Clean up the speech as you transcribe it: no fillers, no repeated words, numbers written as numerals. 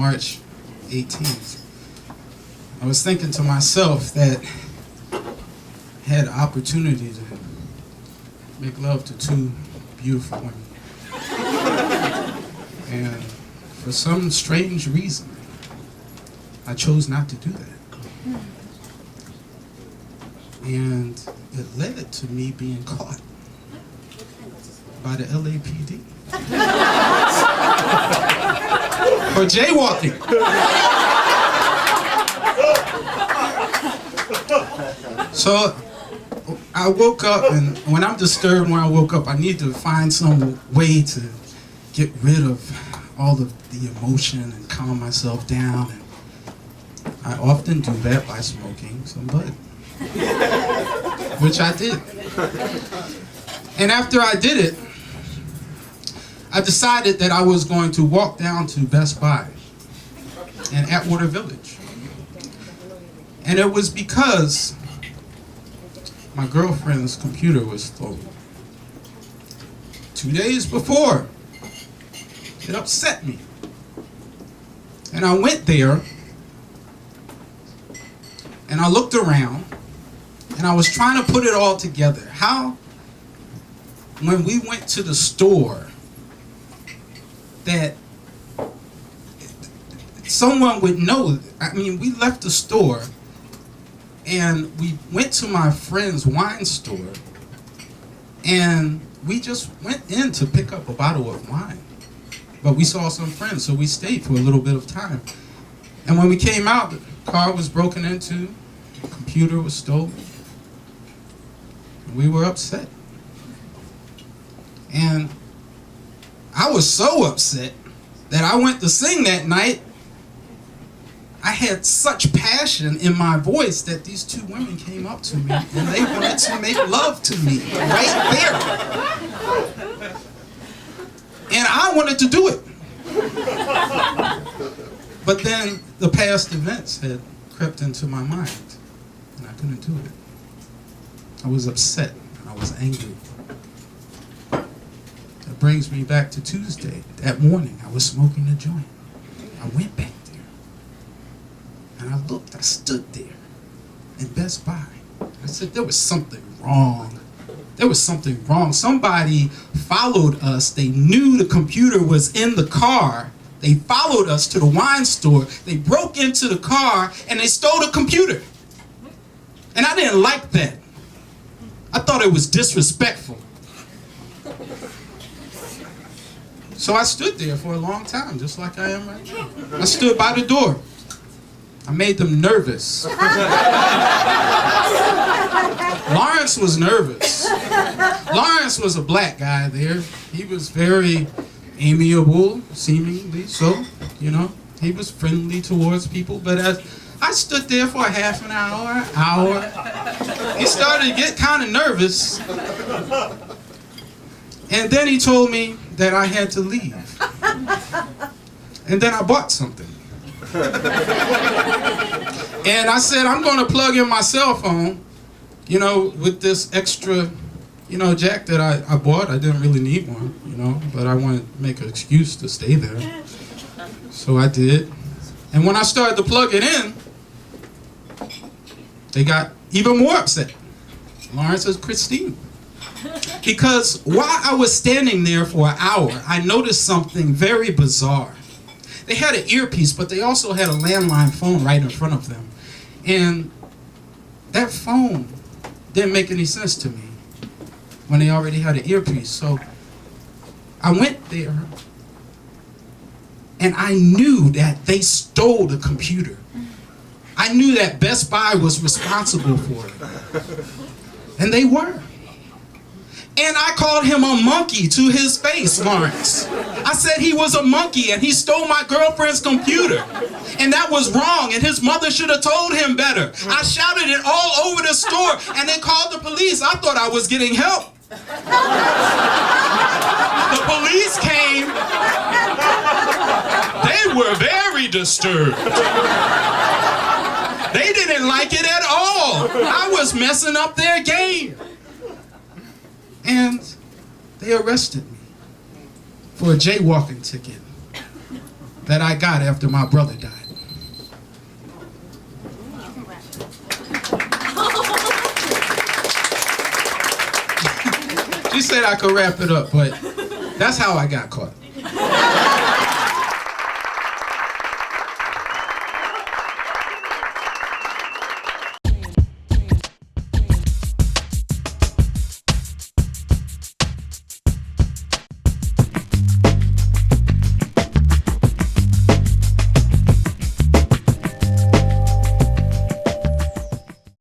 March 18th, I was thinking to myself that I had the opportunity to make love to two beautiful women. And for some strange reason, I chose not to do that. And it led to me being caught by the LAPD for jaywalking. So I woke up, and when I'm disturbed when I woke up, I need to find some way to get rid of all of the emotion and calm myself down. And I often do that by smoking some bud, which I did. And after I did it, I decided that I was going to walk down to Best Buy in Atwater Village. And it was because my girlfriend's computer was stolen. 2 days before, it upset me. And I went there, and I looked around, and I was trying to put it all together. How, when we went to the store, that someone would know. I mean, we left the store, and we went to my friend's wine store, and we just went in to pick up a bottle of wine. But we saw some friends, so we stayed for a little bit of time. And when we came out, the car was broken into, the computer was stolen, and we were upset. And I was so upset that I went to sing that night. I had such passion in my voice that these two women came up to me and they wanted to make love to me right there. And I wanted to do it. But then the past events had crept into my mind and I couldn't do it. I was upset. I was angry. That brings me back to Tuesday. That morning, I was smoking a joint. I went back there. And I looked, I stood there in Best Buy. I said, there was something wrong. There was something wrong. Somebody followed us. They knew the computer was in the car. They followed us to the wine store. They broke into the car and they stole the computer. And I didn't like that. I thought it was disrespectful. So I stood there for a long time, just like I am right now. I stood by the door. I made them nervous. Lawrence was nervous. Lawrence was a black guy there. He was very amiable, seemingly so, you know. He was friendly towards people, but as I stood there for a half an hour, he started to get kind of nervous. And then he told me that I had to leave. And then I bought something. And I said, I'm going to plug in my cell phone, you know, with this extra, you know, jack that I bought. I didn't really need one, you know, but I wanted to make an excuse to stay there. So I did. And when I started to plug it in, they got even more upset. Lawrence and Christine. Because while I was standing there for an hour, I noticed something very bizarre. They had an earpiece, but they also had a landline phone right in front of them. And that phone didn't make any sense to me when they already had an earpiece. So I went there, and I knew that they stole the computer. I knew that Best Buy was responsible for it. And they were. And I called him a monkey to his face, Lawrence. I said he was a monkey and he stole my girlfriend's computer. And that was wrong, and his mother should have told him better. I shouted it all over the store and they called the police. I thought I was getting help. The police came. They were very disturbed. They didn't like it at all. I was messing up their game. And they arrested me for a jaywalking ticket. that I got after my brother died. She said I could wrap it up, but that's how I got caught.